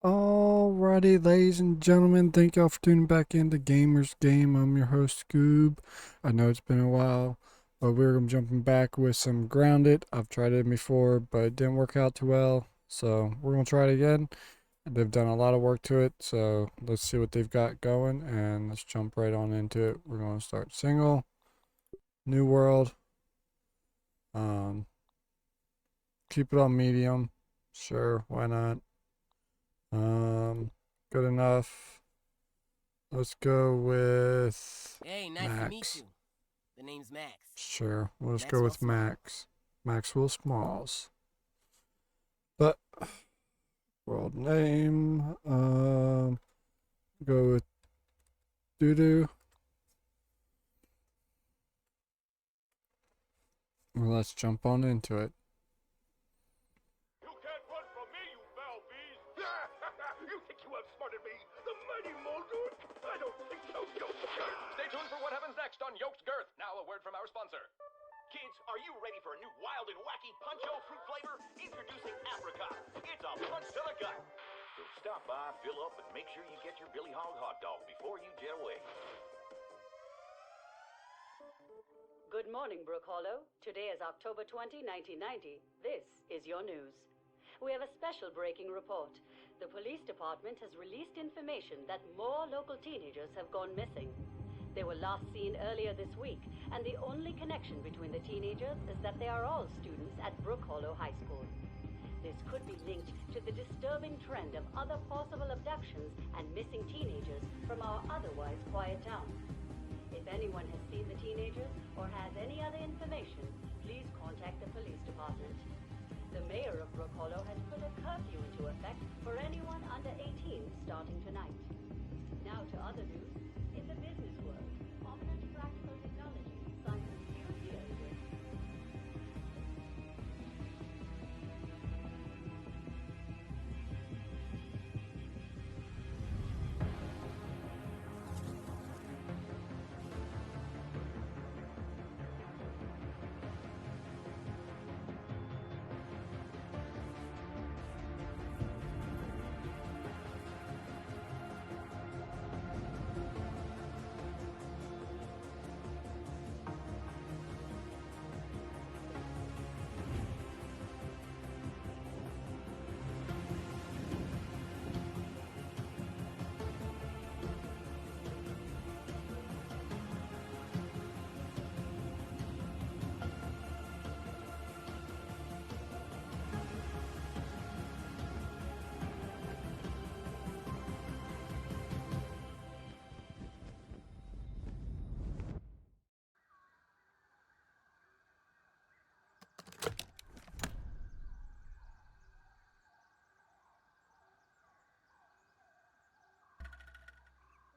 Alrighty, ladies and gentlemen, thank y'all for tuning back into Gamers Game. I'm your host, Scoob. I know it's been a while, but we're jumping back with some Grounded. I've tried it before, but it didn't work out too well, so we're gonna try it again. They've done a lot of work to it, so let's see what they've got going, and let's jump right on into it. We're gonna start single, new world, um, keep it on medium. Sure, why not? Good enough. Let's go with Hey, nice to meet Max. you. The name's Max. Sure, we'll just go Maxwell with Small. Max. Maxwell Smalls. But world name, go with Doodoo. Well, let's jump on into it. You can't run from me, you foul beast! You think you outsmarted me, the mighty Mulder? I don't think so, Yoked Girth. Stay tuned for what happens next on Yoked Girth. Now a word from our sponsor. Kids, are you ready for a new wild and wacky Puncho fruit flavor? Introducing Apricot. It's a punch to the gut. So stop by, fill up, and make sure you get your Billy Hog hot dog before you jet away. Good morning, Brook Hollow. Today is October 20, 1990. This is your news. We have a special breaking report. The police department has released information that more local teenagers have gone missing. They were last seen earlier this week, and the only connection between the teenagers is that they are all students at Brook Hollow High School. This could be linked to the disturbing trend of other possible abductions and missing teenagers from our otherwise quiet town. If anyone has seen the teenagers or has any other information, please contact the police department. The mayor of Brook Hollow has put a curfew into effect for anyone under 18 starting tonight. Now to other news. In the business world, prominent practical technology signs a few deals with.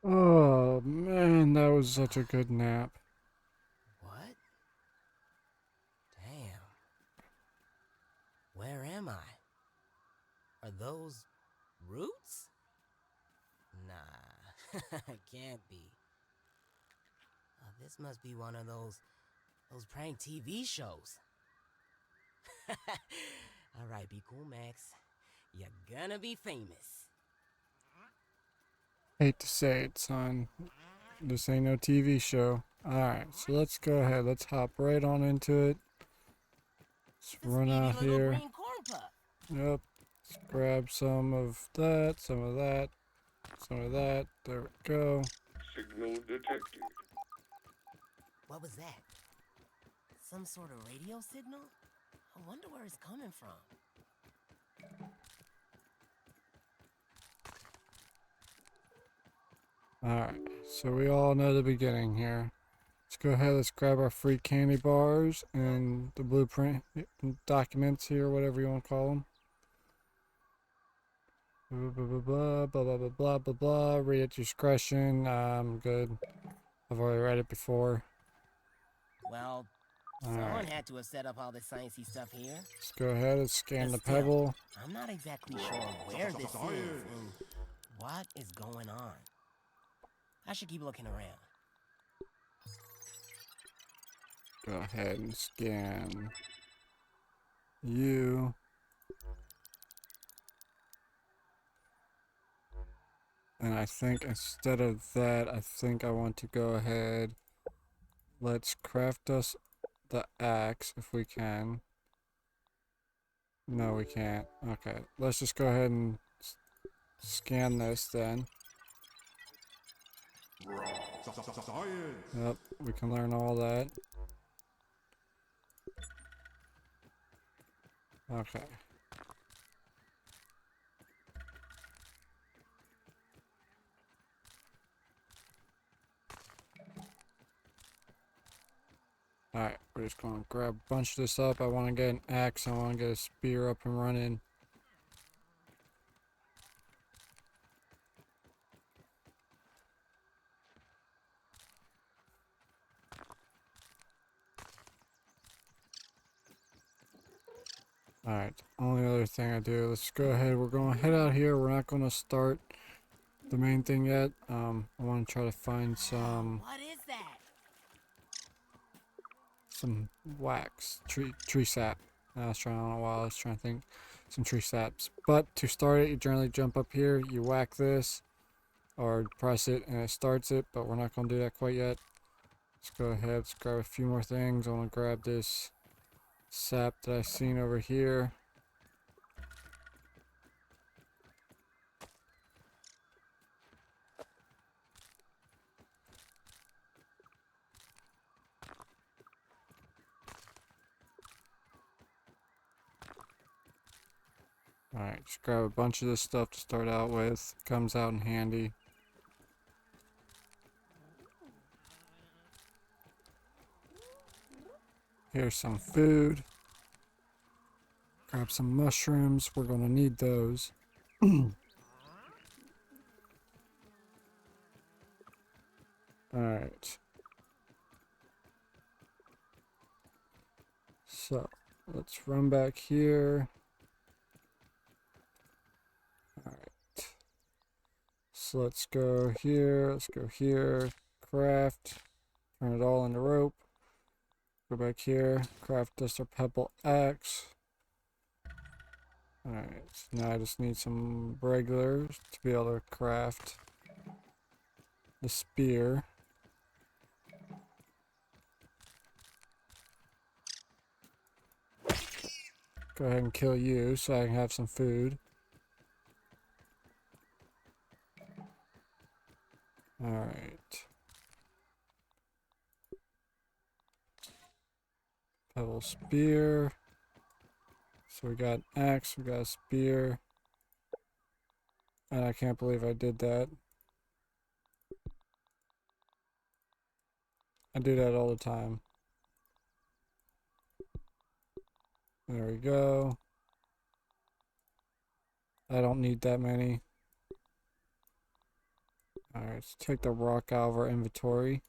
Oh man, that was such a good nap. What? Damn. Where am I? Are those roots? Nah, can't be. This must be one of those prank TV shows. Alright, be cool, Max. You're gonna be famous. Hate to say it, son. This ain't no TV show. Alright, so let's go ahead. Let's hop right on into it. Let's This run speedy out little here. green corn puff. Yep. Let's grab some of that, some of that, some of that. There we go. Signal detected. What was that? Some sort of radio signal? I wonder where it's coming from. Alright, so we all know the beginning here. Let's go ahead, let's grab our free candy bars and the blueprint documents here, whatever you want to call them. Blah, blah, blah, blah, blah, blah, blah, blah, blah. Read at your discretion. I'm good. I've already read it before. Well, someone had to have set up all this sciencey stuff here. Let's go ahead and scan But the still, pebble. I'm not exactly sure where this is and what is going on. I should keep looking around. Go ahead and scan you. And I think instead of that, I think I want to go ahead. Let's craft us the axe if we can. No, we can't. Okay, let's just go ahead and scan this then. Yep, we can learn all that. Okay. Alright, we're just going to grab a bunch of this up. I want to get an axe. I want to get a spear up and running. Alright, only other thing I do, let's go ahead. We're going to head out here. We're not going to start the main thing yet. I want to try to find some What is that? wax, tree sap. I don't know why I was trying to think. Some tree saps. But to start it, you generally jump up here, you whack this, or press it and it starts it, but we're not going to do that quite yet. Let's go ahead, let's grab a few more things. I want to grab this sap that I've seen over here. Alright, just grab a bunch of this stuff to start out with. Comes out in handy. Here's some food. Grab some mushrooms. We're going to need those. Alright. So, let's run back here. Alright. So let's go here. Let's go here. Craft. Turn it all into rope. Go back here. Craft us a pebble axe. Alright, so now I just need some regulars to be able to craft the spear. Go ahead and kill you so I can have some food. Alright. Pebble spear. So we got an axe, we got a spear. And I can't believe I did that. I do that all the time. There we go. I don't need that many. Alright, let's take the rock out of our inventory.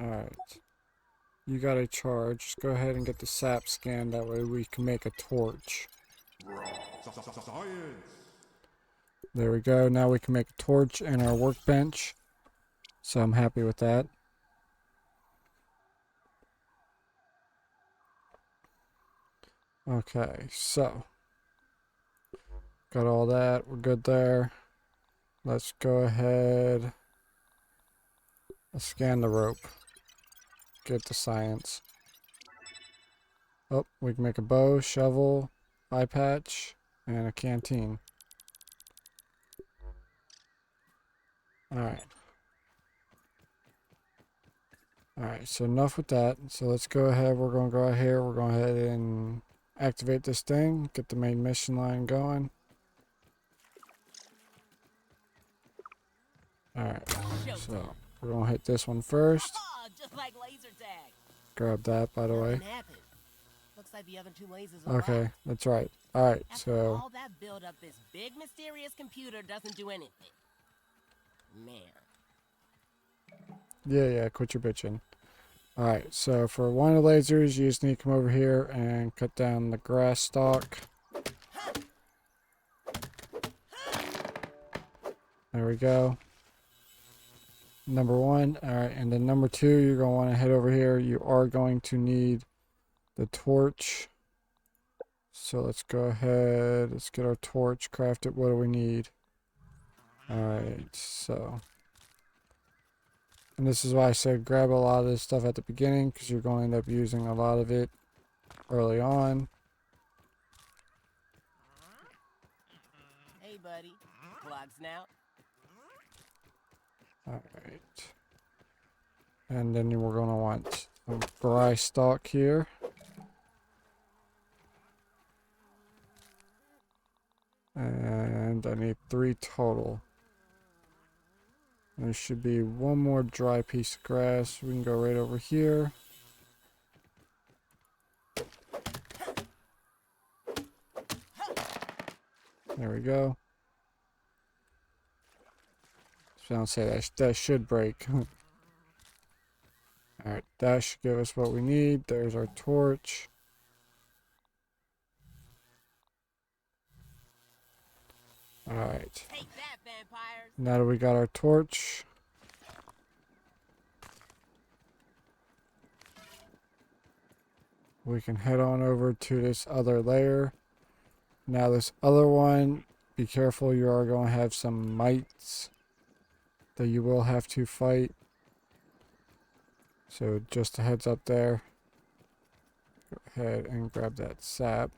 Alright. You got a charge. Just go ahead and get the sap scanned. That way we can make a torch. There we go. Now we can make a torch in our workbench. So I'm happy with that. Okay, so got all that. We're good there. Let's go ahead. Let's scan the rope. Get the science. Oh, we can make a bow, shovel, eye patch, and a canteen. Alright. Alright, so enough with that. So let's go ahead. We're going to go out here. We're going to go ahead and activate this thing. Get the main mission line going. Alright, so we're going to hit this one first. Just like laser tag. Grab that, by the way. Nothing happened. Looks like the other two lasers are Okay, out. that's right. Alright, After so all that build up, this big mysterious computer doesn't do anything. Man. yeah, quit your bitching. Alright, so for one of the lasers, you just need to come over here and cut down the grass stalk. There we go. Number one. Alright, and then number two, you're going to want to head over here. You are going to need the torch. So let's go ahead. Let's get our torch crafted. What do we need? Alright, so. And this is why I said grab a lot of this stuff at the beginning, because you're going to end up using a lot of it early on. Hey, buddy. Clog snout. Alright. And then we're going to want some dry stock here. And I need 3 total. There should be one more dry piece of grass. We can go right over here. There we go. So don't say that should break. Alright, that should give us what we need. There's our torch. Alright. Take that, vampires. Now that we got our torch, we can head on over to this other layer. Now this other one, be careful, you are going to have some mites that you will have to fight. So just a heads up there. Go ahead and grab that sap.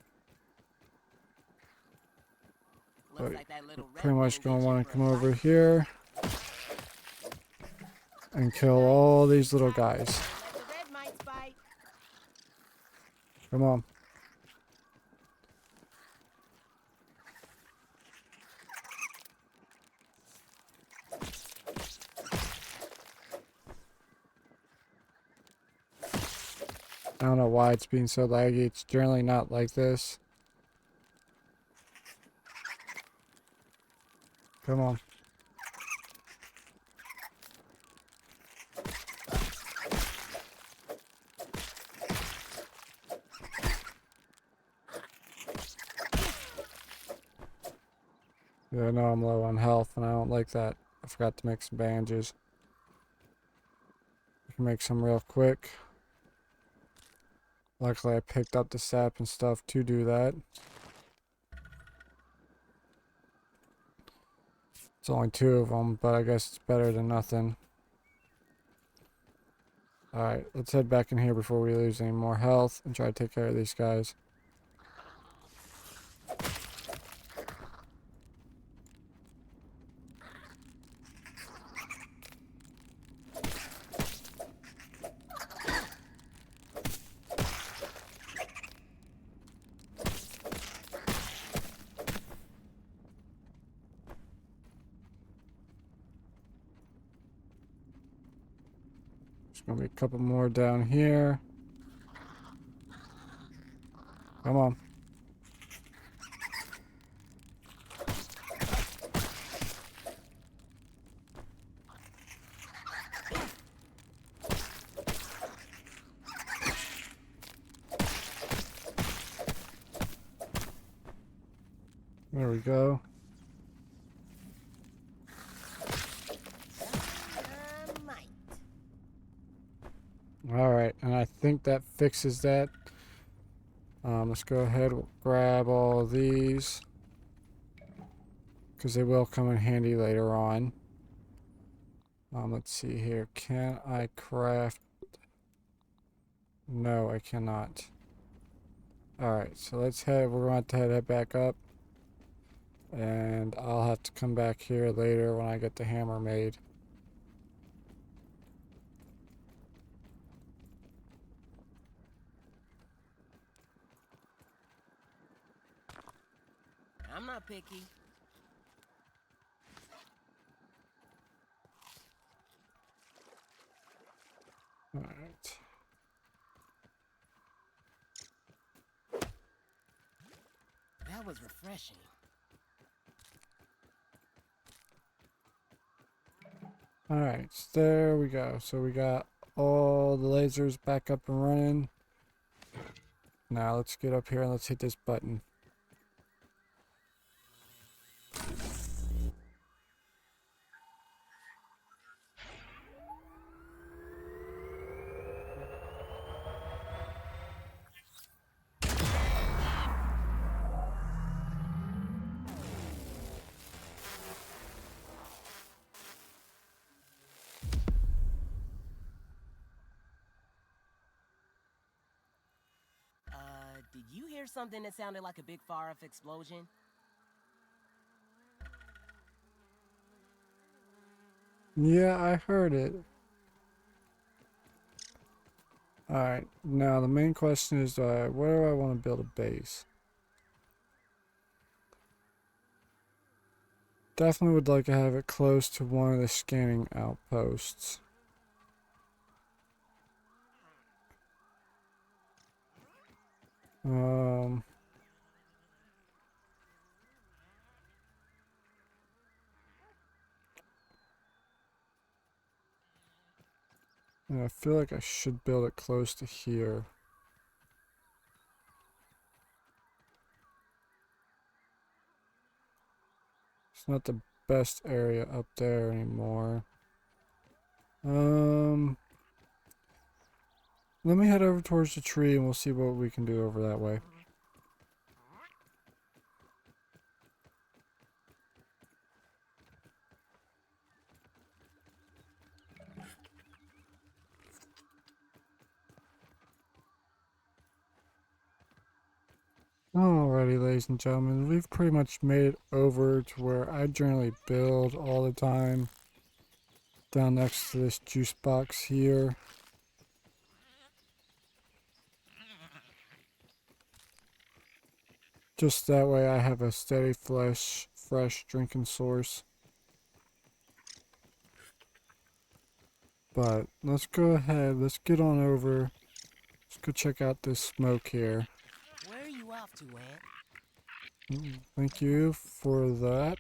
But Like that little pretty much red going to thing want gets to you come for a over fight. here and kill all these little guys. Let the red mites bite. Come on. I don't know why it's being so laggy. It's generally not like this. Come on. Yeah, I know I'm low on health and I don't like that. I forgot to make some bandages. I can make some real quick. Luckily I picked up the sap and stuff to do that. It's only 2 of them, but I guess it's better than nothing. Alright, let's head back in here before we lose any more health and try to take care of these guys. There's gonna be a couple more down here. Come on. There we go. Mite. Alright, and I think that fixes that. Let's go ahead and grab all these, because they will come in handy later on. Let's see here. Can I craft? No, I cannot. Alright, so let's head. We're going to have to head back up. And I'll have to come back here later when I get the hammer made. I'm not picky. Alright. That was refreshing. Alright, so there we go. So we got all the lasers back up and running. Now let's get up here and let's hit this button. Did you hear something that sounded like a big far-off explosion? Yeah, I heard it. Alright, now the main question is, where do I want to build a base? Definitely would like to have it close to one of the scanning outposts. And I feel like I should build it close to here. It's not the best area up there anymore. Let me head over towards the tree and we'll see what we can do over that way. Alrighty, ladies and gentlemen, we've pretty much made it over to where I generally build all the time. Down next to this juice box here. Just that way I have a steady fresh drinking source. But let's go ahead, let's get on over. Let's go check out this smoke here. Where are you off to, Ant? Thank you for that.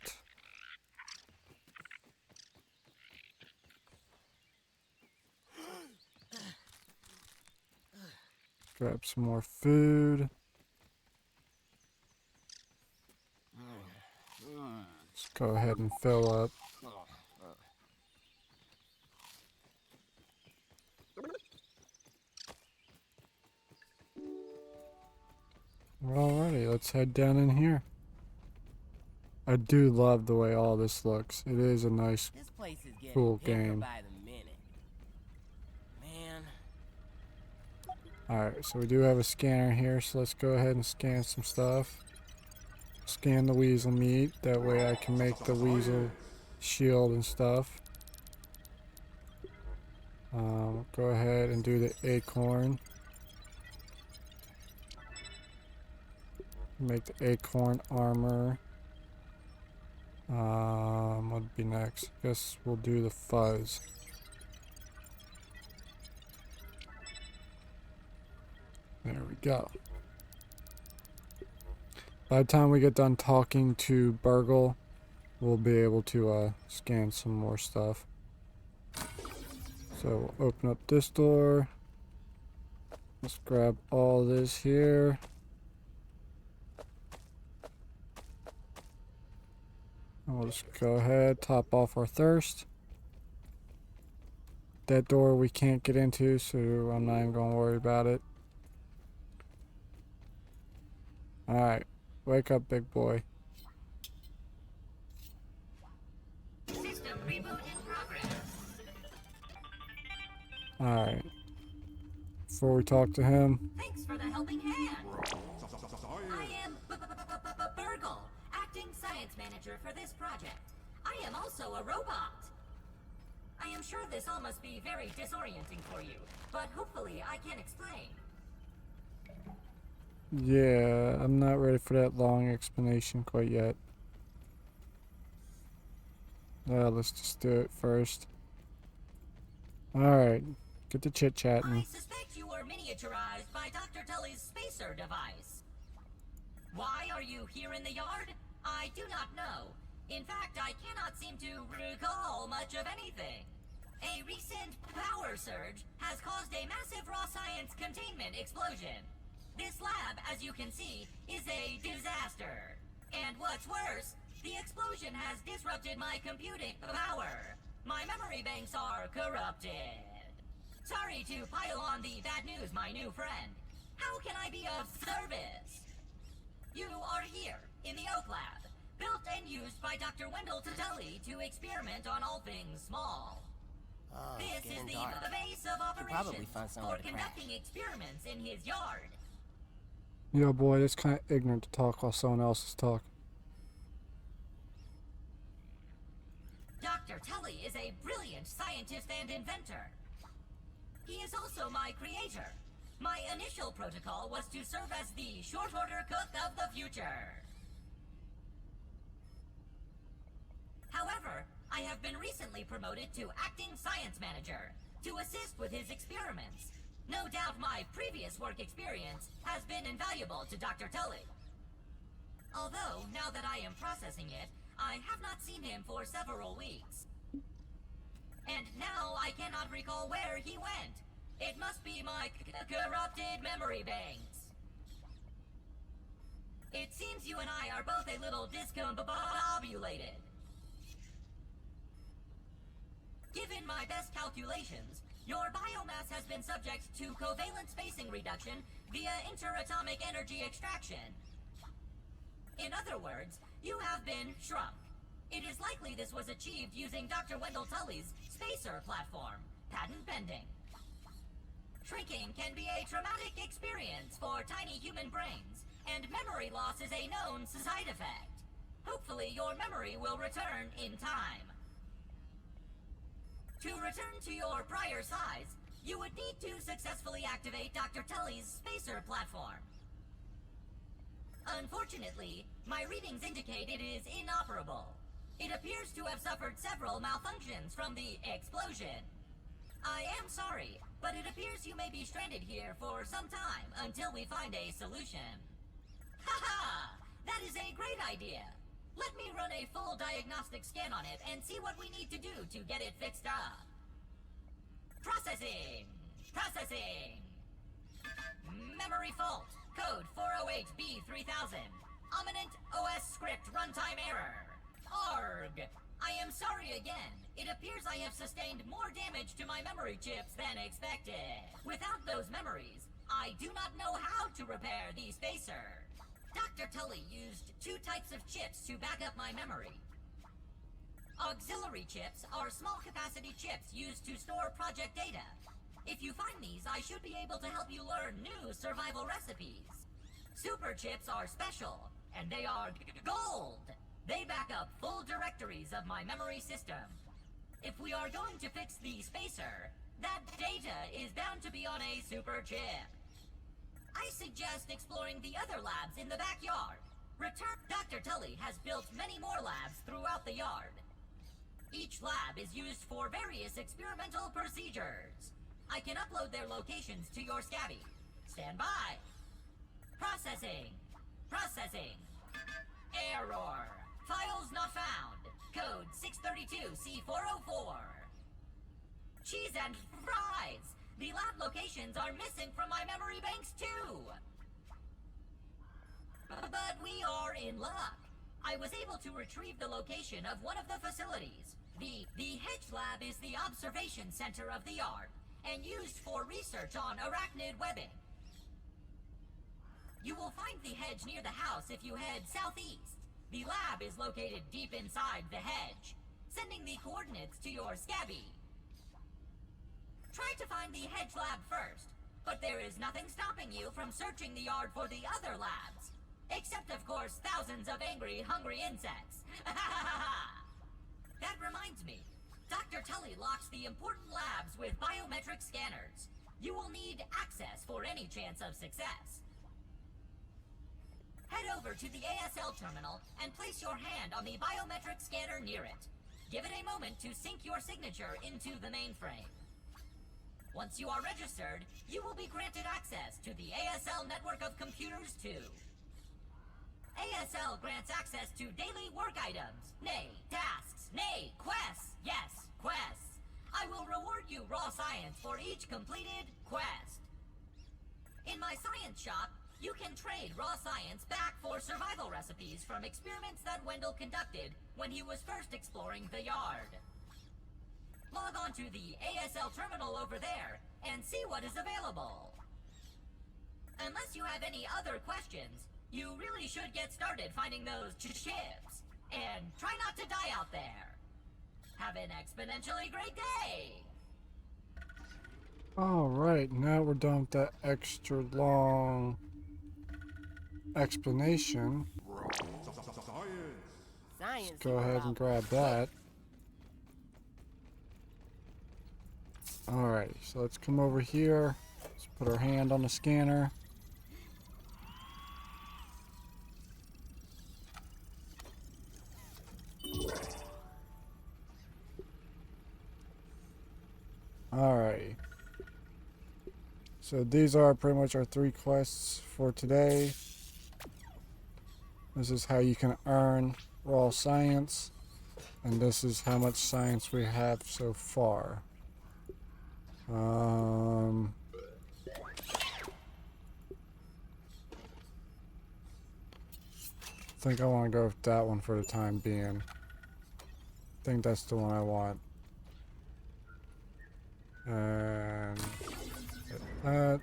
Grab some more food. Let's go ahead and fill up. Alrighty, let's head down in here. I do love the way all this looks. It is a nice, This place is getting cool bigger game. by the minute. Man, Alright, so we do have a scanner here, so let's go ahead and scan some stuff. Scan the weasel meat, that way I can make the weasel shield and stuff. Go ahead and do the acorn. Make the acorn armor. What'd be next? Guess we'll do the fuzz. There we go. By the time we get done talking to Burgle, we'll be able to scan some more stuff. So we'll open up this door. Let's grab all this here. And we'll just go ahead, top off our thirst. That door we can't get into, so I'm not even going to worry about it. Alright, wake up, big boy. System reboot in progress. Alright. Before we talk to him, Thanks for the helping hand. I am Burgle, acting science manager for this project. I am also a robot. I am sure this all must be very disorienting for you, but hopefully I can explain. yeah, I'm not ready for that long explanation quite yet. Let's just do it first. Alright, get to I chit-chatting. suspect you were miniaturized by Dr. Tully's spacer device. Why are you here in the yard? I do not know. In fact, I cannot seem to recall much of anything. A recent power surge has caused a massive raw science containment explosion. This lab, as you can see, is a disaster. And what's worse, the explosion has disrupted my computing power. My memory banks are corrupted. Sorry to pile on the bad news, my new friend. How can I be of service? You are here, in the Oak Lab, built and used by Dr. Wendell Tully to experiment on all things small. oh, it's This is getting the dark. base of probably operations find somewhere for to crash. conducting experiments in his yard. Yeah, boy, it's kind of ignorant to talk while someone else is talking. Dr. Tully is a brilliant scientist and inventor. He is also my creator. My initial protocol was to serve as the short order cook of the future. However, I have been recently promoted to acting science manager to assist with his experiments. No doubt my previous work experience has been invaluable to Dr. Tully. Although, now that I am processing it, I have not seen him for several weeks. And now I cannot recall where he went. It must be my corrupted memory banks. It seems you and I are both a little discombobulated. Given my best calculations, your biomass has been subject to covalent spacing reduction via interatomic energy extraction. In other words, you have been shrunk. It is likely this was achieved using Dr. Wendell Tully's spacer platform, patent pending. Shrinking can be a traumatic experience for tiny human brains, and memory loss is a known side effect. Hopefully your memory will return in time. To return to your prior size, you would need to successfully activate Dr. Tully's spacer platform. Unfortunately, my readings indicate it is inoperable. It appears to have suffered several malfunctions from the explosion. I am sorry, but it appears you may be stranded here for some time until we find a solution. Haha! That is a great idea! Let me run a full diagnostic scan on it and see what we need to do to get it fixed up. Processing! Processing! Memory fault. Code 408B3000. Ominent OS script runtime error. ARG! I am sorry again. It appears I have sustained more damage to my memory chips than expected. Without those memories, I do not know how to repair the spacer. Dr. Tully used two types of chips to back up my memory. Auxiliary chips are small capacity chips used to store project data. If you find these, I should be able to help you learn new survival recipes. Super chips are special, and they are gold. They back up full directories of my memory system. If we are going to fix the spacer, that data is bound to be on a super chip. I suggest exploring the other labs in the backyard. Dr. Tully has built many more labs throughout the yard. Each lab is used for various experimental procedures. I can upload their locations to your Scabby. Stand by. Processing. Processing. Error. Files not found. Code 632C404. Cheese and fries. The lab locations are missing from my memory banks too. But we are in luck. I was able to retrieve the location of one of the facilities. The hedge lab is the observation center of the yard and used for research on arachnid webbing. You will find the hedge near the house if you head southeast. The lab is located deep inside the hedge. Sending the coordinates to your Scabby. Try to find the hedge lab first, but there is nothing stopping you from searching the yard for the other labs. Except, of course, thousands of angry, hungry insects. That reminds me. Dr. Tully locks the important labs with biometric scanners. You will need access for any chance of success. Head over to the ASL terminal and place your hand on the biometric scanner near it. Give it a moment to sync your signature into the mainframe. Once you are registered, you will be granted access to the ASL network of computers too. ASL grants access to daily work items, nay, tasks, nay, quests, yes, quests. I will reward you raw science for each completed quest. In my science shop, you can trade raw science back for survival recipes from experiments that Wendell conducted when he was first exploring the yard. Log on to the ASL terminal over there and see what is available. Unless you have any other questions, you really should get started finding those chips. And try not to die out there. Have an exponentially great day! Alright, now we're done with that extra long explanation. Science. Go ahead and grab that. Alright, so let's come over here. Let's put our hand on the scanner. Alright. So these are pretty much our 3 quests for today. This is how you can earn raw science. And this is how much science we have so far. I think I want to go with that one for the time being. I think that's the one I want. And hit that.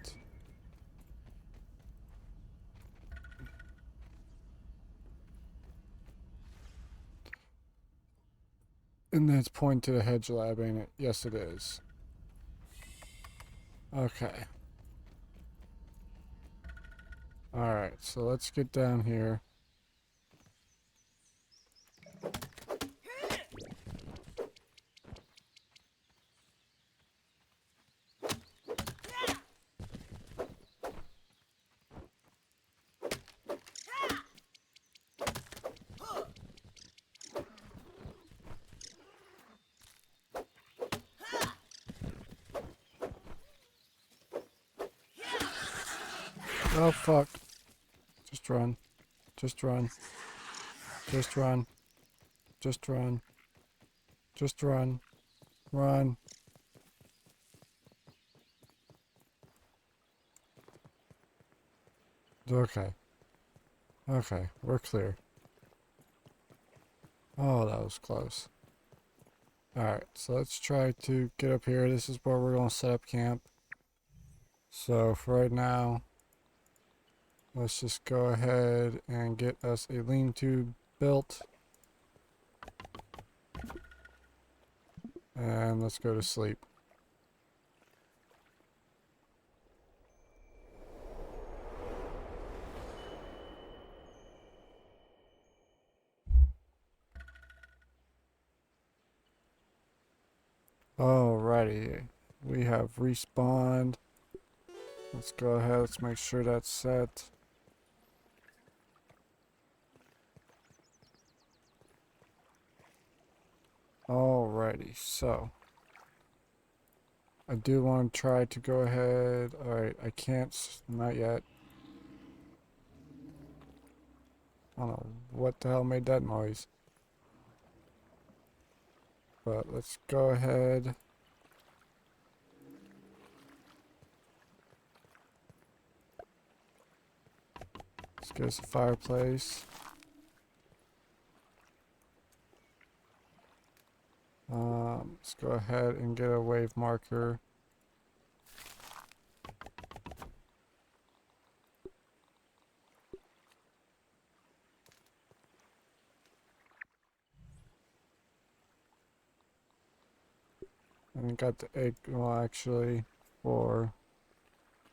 And then it's pointing to the hedge lab, ain't it? Yes, it is. Okay. Alright, so let's get down here. Oh, fuck. Just run. Just run. Just run. Just run. Just run. Run. Okay. Okay, we're clear. Oh, that was close. Alright, so let's try to get up here. This is where we're going to set up camp. So for right now, let's just go ahead and get us a lean-to built. And let's go to sleep. Alrighty, we have respawned. Let's go ahead, let's make sure that's set. Alrighty, so I do want to try to go ahead. Alright, I can't, not yet. I don't know what the hell made that noise. But let's go ahead. Let's get us a fireplace. Let's go ahead and get a wave marker. And I got the egg, well actually, before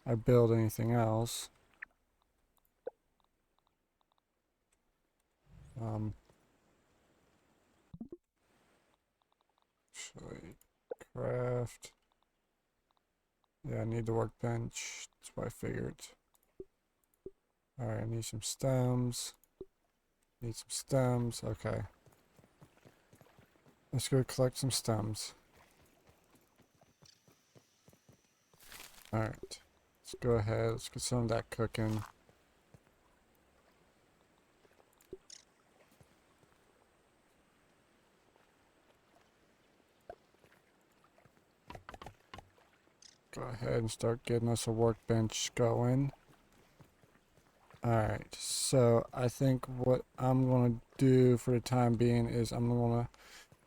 I build anything else. Actually, craft. Yeah, I need the workbench. That's what I figured. Alright, I need some stems. Need some stems. Okay. Let's go collect some stems. Alright. Let's go ahead. Let's get some of that cooking. Go ahead and start getting us a workbench going. Alright, so I think what I'm going to do for the time being is I'm going to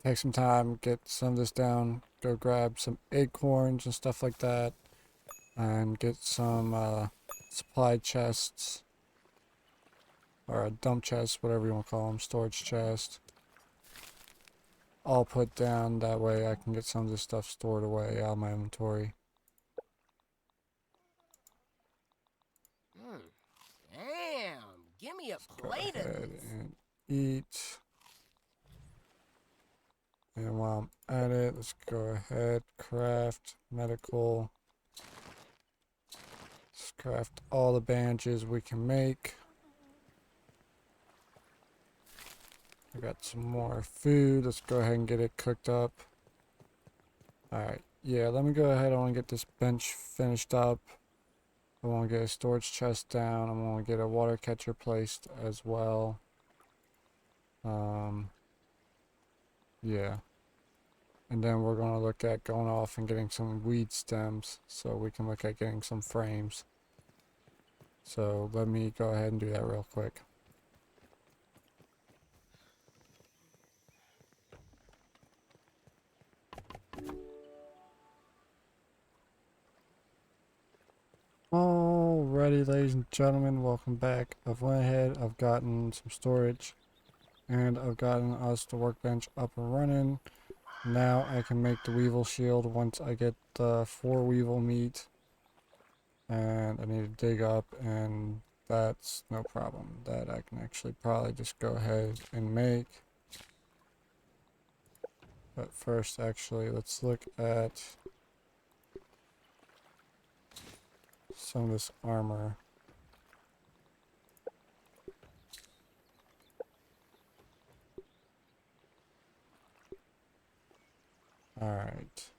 take some time, get some of this down, go grab some acorns and stuff like that, and get some supply chests, or a dump chest, whatever you want to call them, storage chest. All put down, that way I can get some of this stuff stored away out of my inventory. Damn, go ahead Laters. and eat. And while I'm at it, let's go ahead, craft medical. Let's craft all the bandages we can make. I got some more food. Let's go ahead and get it cooked up. Alright, yeah, let me go ahead. I want to get this bench finished up. I want to get a storage chest down. I want to get a water catcher placed as well. Yeah. And then we're going to look at going off and getting some weed stems so we can look at getting some frames. So let me go ahead and do that real quick. Alrighty, ladies and gentlemen, welcome back. I've went ahead, I've gotten some storage, and I've gotten us the workbench up and running. Now I can make the weevil shield once I get the 4 weevil meat. And I need to dig up, and that's no problem. That I can actually probably just go ahead and make. But first, actually, let's look at some of this armor. Alright.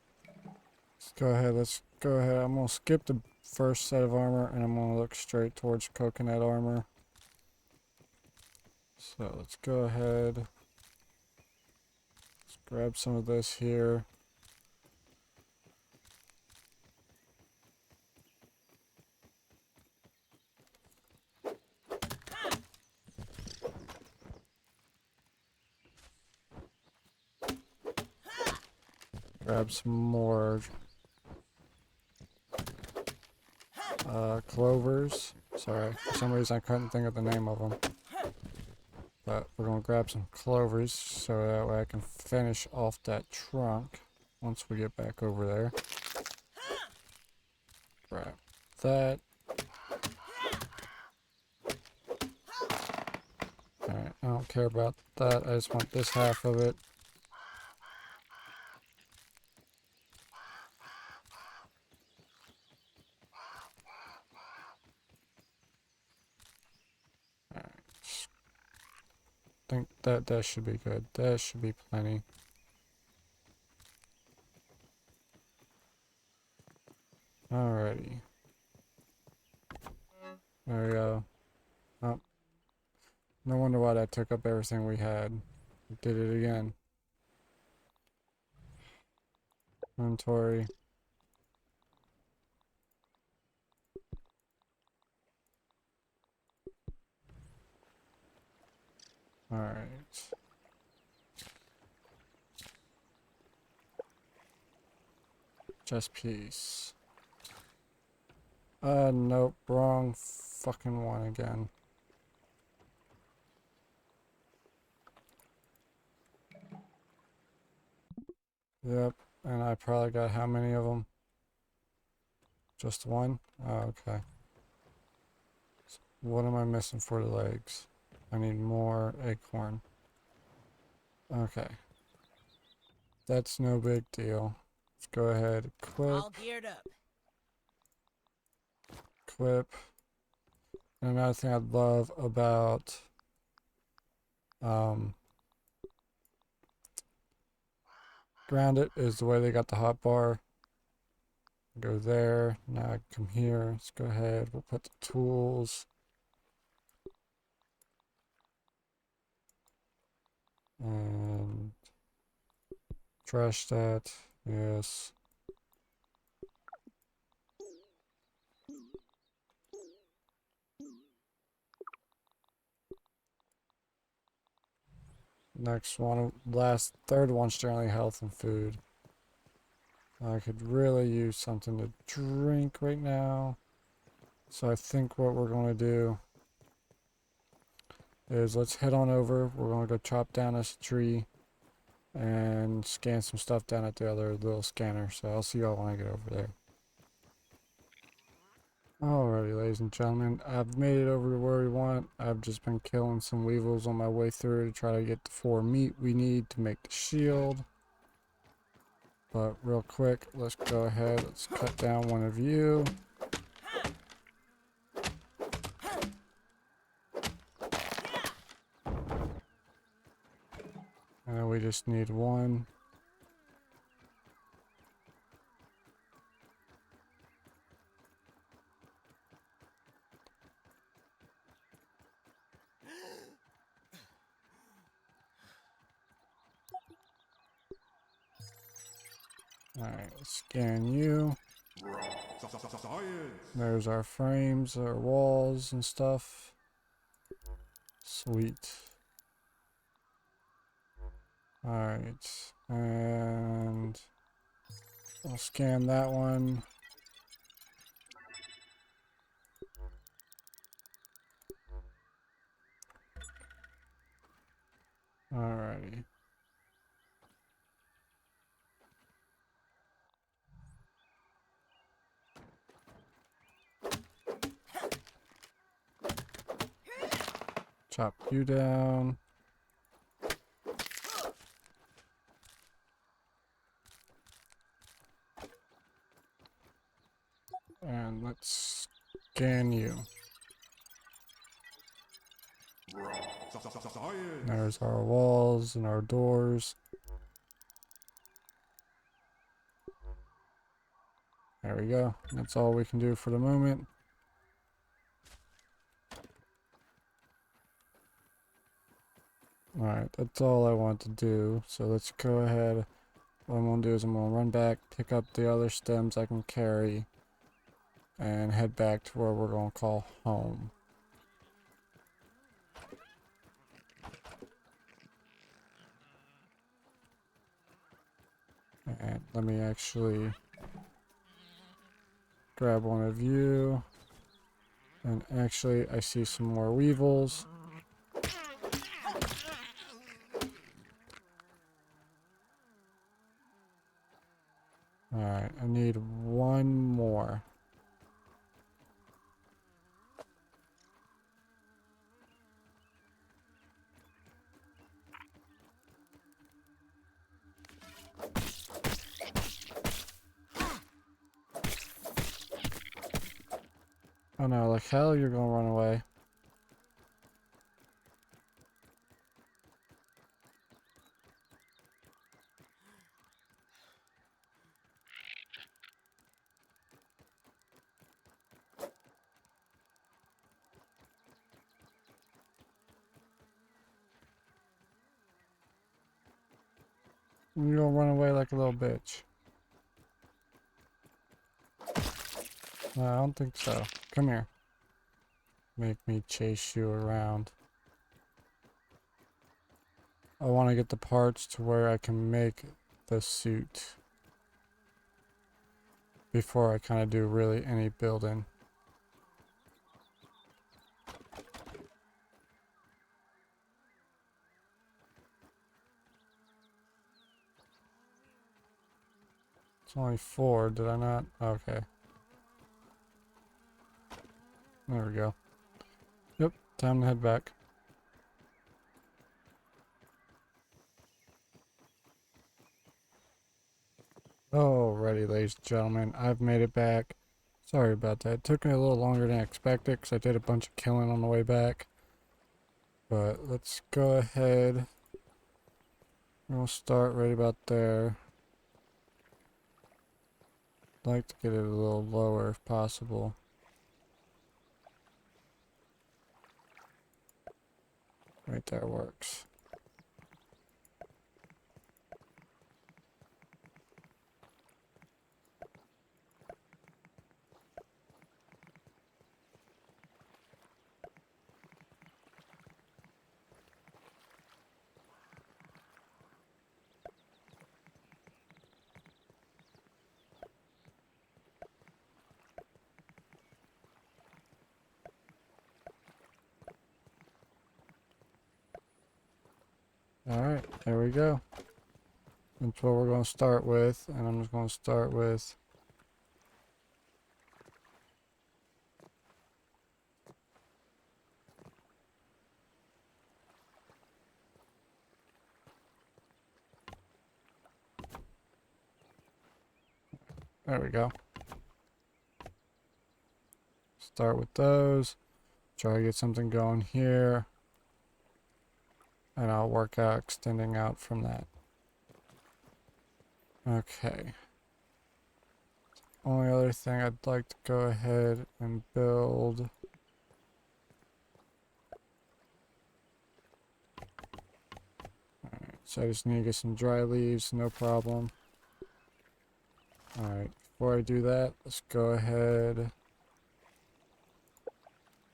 Let's go ahead. I'm going to skip the first set of armor, and I'm going to look straight towards coconut armor. So let's go ahead. Let's grab some of this here. Grab some more clovers. Sorry, for some reason I couldn't think of the name of them. But we're going to grab some clovers so that way I can finish off that trunk once we get back over there. Grab that. Alright, I don't care about that. I just want this half of it. I think that should be good. That should be plenty. Alrighty. There we go. Oh. No wonder why that took up everything we had. Did it again. Inventory. Alright. Chest piece. Nope. Wrong fucking one again. Yep. And I probably got how many of them? Just one? Oh, okay. So what am I missing for the legs? I need more acorn. Okay. That's no big deal. Let's go ahead, equip, All geared up. equip. And another thing I love about Grounded is the way they got the hot bar. Go there. Now I come here. Let's go ahead. We'll put the tools. And trash that. Yes. Next one, third one's generally health and food. I could really use something to drink right now. So I think what we're going to do is let's head on over. We're going to go chop down this tree and scan some stuff down at the other little scanner. So I'll see y'all when I get over there. Alrighty, ladies and gentlemen, I've made it over to where we want. I've just been killing some weevils on my way through to try to get the 4 meat we need to make the shield. But real quick, let's go ahead, let's cut down one of you. And then we just need one. Alright, scan you. There's our frames, our walls and stuff. Sweet. Alright, and I'll scan that one. Alrighty. Chop you down. And let's scan you. There's our walls and our doors. There we go. That's all we can do for the moment. Alright, that's all I want to do. So let's go ahead. What I'm going to do is I'm going to run back, pick up the other stems I can carry, and head back to where we're going to call home. And let me actually grab one of you. And actually, I see some more weevils. Alright, I need one more. Oh no, like hell you're gonna run away. You're gonna run away like a little bitch. No, I don't think so. Come here. Make me chase you around. I want to get the parts to where I can make the suit before I kind of do really any building. It's only 4, did I not? Okay. There we go. Yep, time to head back. Alrighty, ladies and gentlemen, I've made it back. Sorry about that. It took me a little longer than I expected because I did a bunch of killing on the way back. But let's go ahead. We'll start right about there. I'd like to get it a little lower if possible. Right there works. Alright, there we go. That's what we're going to start with, and I'm just going to start with There we go. Start with those. Try to get something going here. And I'll work out extending out from that. Okay. Only other thing I'd like to go ahead and build. Alright, so I just need to get some dry leaves, no problem. Alright, before I do that, let's go ahead.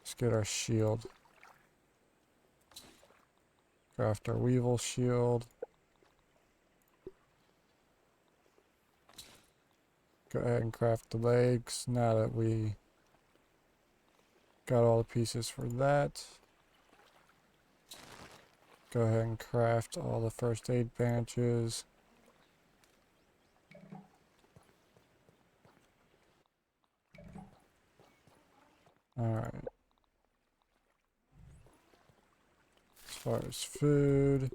Let's get our shield. Craft our weevil shield. Go ahead and craft the legs now that we got all the pieces for that. Go ahead and craft all the first aid bandages. Alright. As far as food,